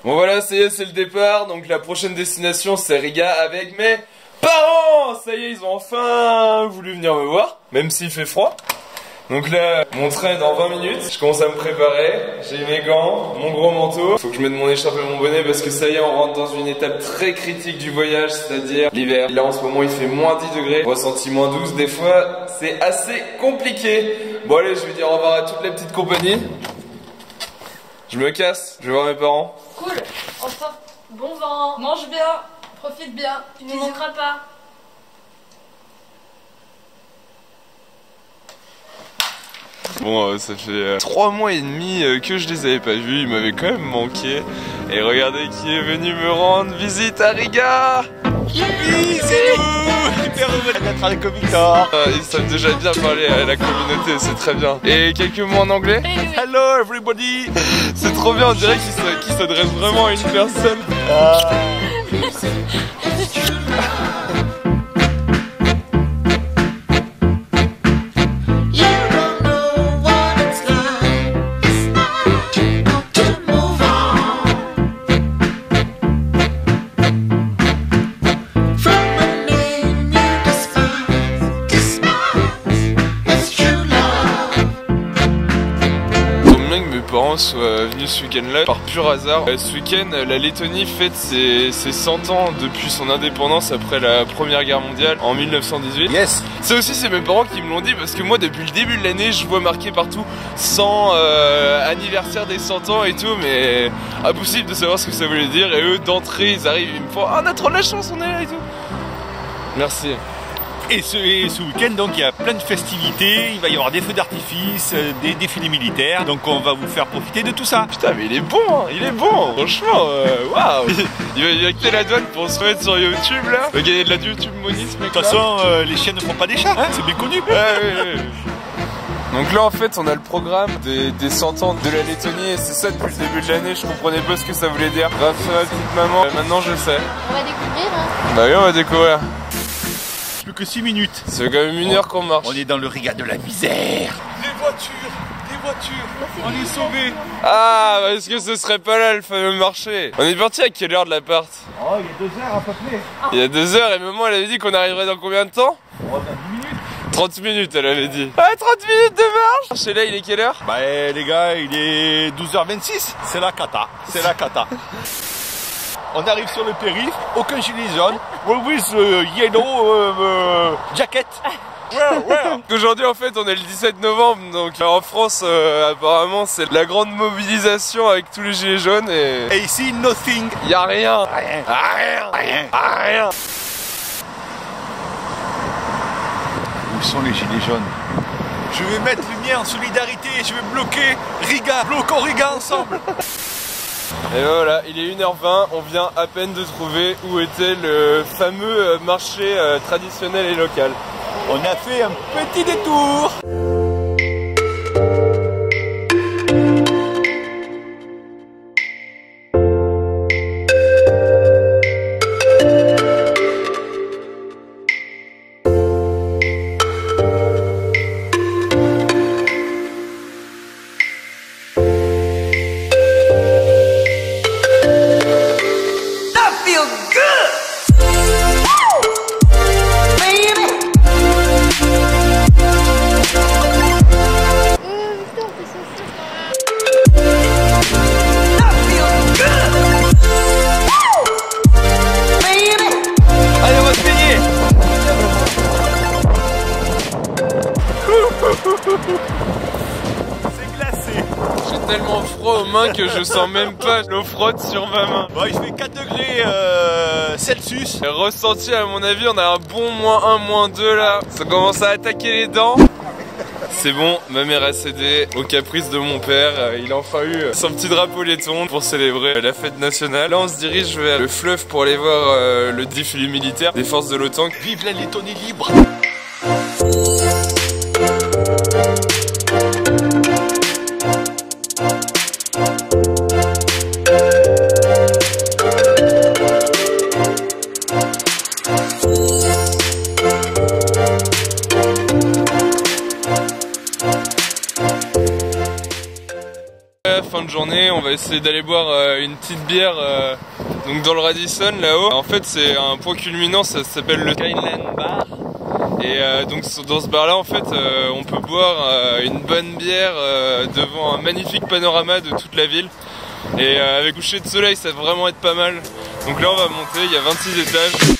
Bon voilà, ça y est, c'est le départ. Donc la prochaine destination, c'est Riga avec mes parents. Ça y est, ils ont enfin voulu venir me voir, même s'il fait froid. Donc là, mon train est dans 20 minutes. Je commence à me préparer. J'ai mes gants, mon gros manteau. Faut que je mette mon écharpe et mon bonnet parce que ça y est, on rentre dans une étape très critique du voyage, c'est-à-dire l'hiver. Là, en ce moment, il fait moins 10 degrés. Ressenti moins 12. Des fois, c'est assez compliqué. Bon allez, je vais dire au revoir à toute la petite compagnie. Je me casse. Je vais voir mes parents. Cool. Enfin, bon vent. Mange bien. Profite bien. Tu ne manqueras pas. Bon, ça fait 3 mois et demi que je les avais pas vus, ils m'avaient quand même manqué. Et regardez qui est venu me rendre visite à Riga. Oui, c'est nous. Hyper heureux d'être avec Victor. Ils savent déjà bien parler à la communauté, c'est très bien. Et quelques mots en anglais? Hello everybody. C'est trop bien, on dirait qu'ils s'adressent vraiment à une personne. Soit venu ce week-end là par pur hasard. Ce week-end, la Lettonie fête ses 100 ans depuis son indépendance après la première guerre mondiale en 1918. Yes. Ça aussi, c'est mes parents qui me l'ont dit parce que moi, depuis le début de l'année, je vois marqué partout 100 anniversaire des 100 ans et tout, mais impossible de savoir ce que ça voulait dire. Et eux, d'entrée, ils arrivent, ils me font ah, on a trop de la chance, on est là et tout. Merci. Et ce week-end, donc, il y a plein de festivités, il va y avoir des feux d'artifice, des défilés militaires, donc on va vous faire profiter de tout ça. Putain, mais il est bon, hein, il est bon, franchement, waouh. Il va quitter la douane pour se mettre sur YouTube, là. Il va gagner de la YouTube money, ce mec. De toute façon, les chiens ne font pas des chats, hein, c'est bien connu. Ouais. Donc là en fait on a le programme des 100 ans de la Lettonie et c'est ça depuis le début de l'année, je comprenais pas ce que ça voulait dire. Grâce à ma petite maman, maintenant je sais. On va découvrir. Hein. Bah oui, on va découvrir. Plus que 6 minutes. C'est quand même 1 heure qu'on marche. On est dans le Riga de la misère. Les voitures, on est sauvés. Ah, est-ce que ce serait pas là le fameux marché? On est parti à quelle heure de l'appart? Oh, il y a 2 heures à peu près. Il y a 2 heures et maman elle avait dit qu'on arriverait dans combien de temps? Oh, dans 10 minutes. 30 minutes elle avait dit. Ah, 30 minutes de marche. Chez là il est quelle heure? Bah les gars, il est 12h26. C'est la cata, On arrive sur le périph', aucun gilet jaune, with yellow jacket. Aujourd'hui en fait on est le 17 novembre donc en France apparemment c'est la grande mobilisation avec tous les gilets jaunes Et ici nothing. Y'a rien. Où sont les gilets jaunes? Je vais mettre les miens en solidarité, je vais bloquer Riga. Bloquons Riga ensemble. Et voilà, il est 1h20, on vient à peine de trouver où était le fameux marché traditionnel et local. On a fait un petit détour. C'est glacé. J'ai tellement froid aux mains que je sens même pas l'eau frotte sur ma main. Bon, il fait 4 degrés Celsius. Et ressenti à mon avis on a un bon -1, -2 là. Ça commence à attaquer les dents. C'est bon, ma mère a cédé au caprice de mon père. Il a enfin eu son petit drapeau laiton pour célébrer la fête nationale. Là on se dirige vers le fleuve pour aller voir le défilé militaire des forces de l'OTAN. Vive la Lettonie libre. Fin de journée, on va essayer d'aller boire une petite bière donc dans le Radisson là-haut. En fait c'est un point culminant, ça s'appelle le Skyline Bar. Et donc dans ce bar là en fait on peut boire une bonne bière devant un magnifique panorama de toute la ville. Et avec coucher de soleil ça va vraiment être pas mal. Donc là on va monter, il y a 26 étages.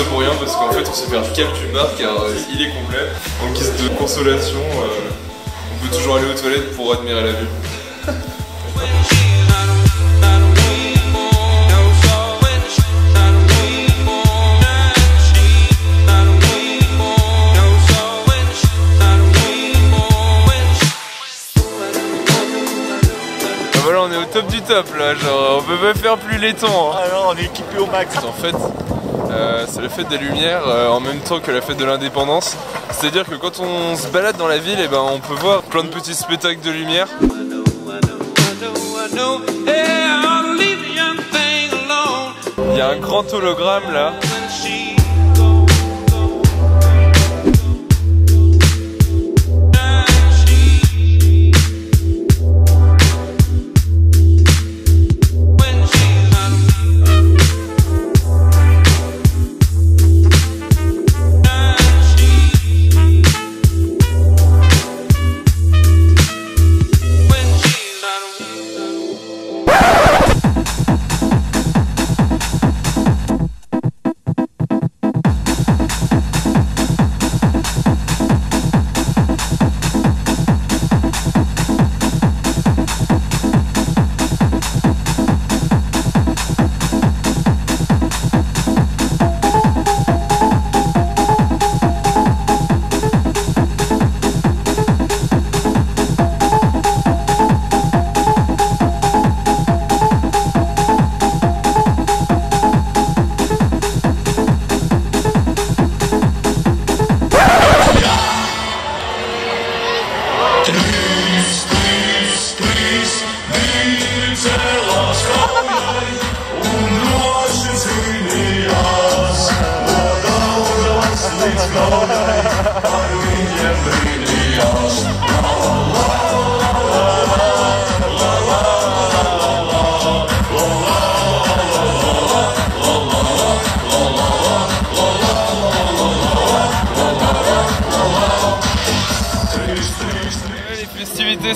Pour rien parce qu'en fait on s'est fait un cap du bar car il est complet. En guise de consolation, on peut toujours aller aux toilettes pour admirer la vue. Voilà, on est au top du top là, genre on peut pas faire plus laiton. Hein. Alors on est équipé au max. En fait, c'est la fête des Lumières en même temps que la fête de l'Indépendance. C'est-à-dire que quand on se balade dans la ville, et ben, on peut voir plein de petits spectacles de lumière. Il y a un grand hologramme là.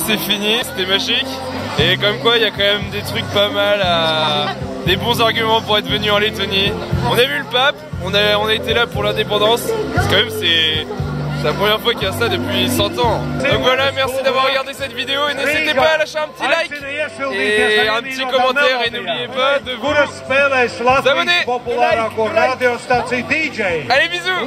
C'est fini, c'était magique. Et comme quoi il y a quand même des trucs pas mal des bons arguments pour être venu en Lettonie. On a vu le pape, on a été là pour l'indépendance. C'est la première fois qu'il y a ça depuis 100 ans. Donc voilà, merci d'avoir regardé cette vidéo et n'hésitez pas à lâcher un petit like et un petit commentaire et n'oubliez pas de vous abonner. Allez, bisous.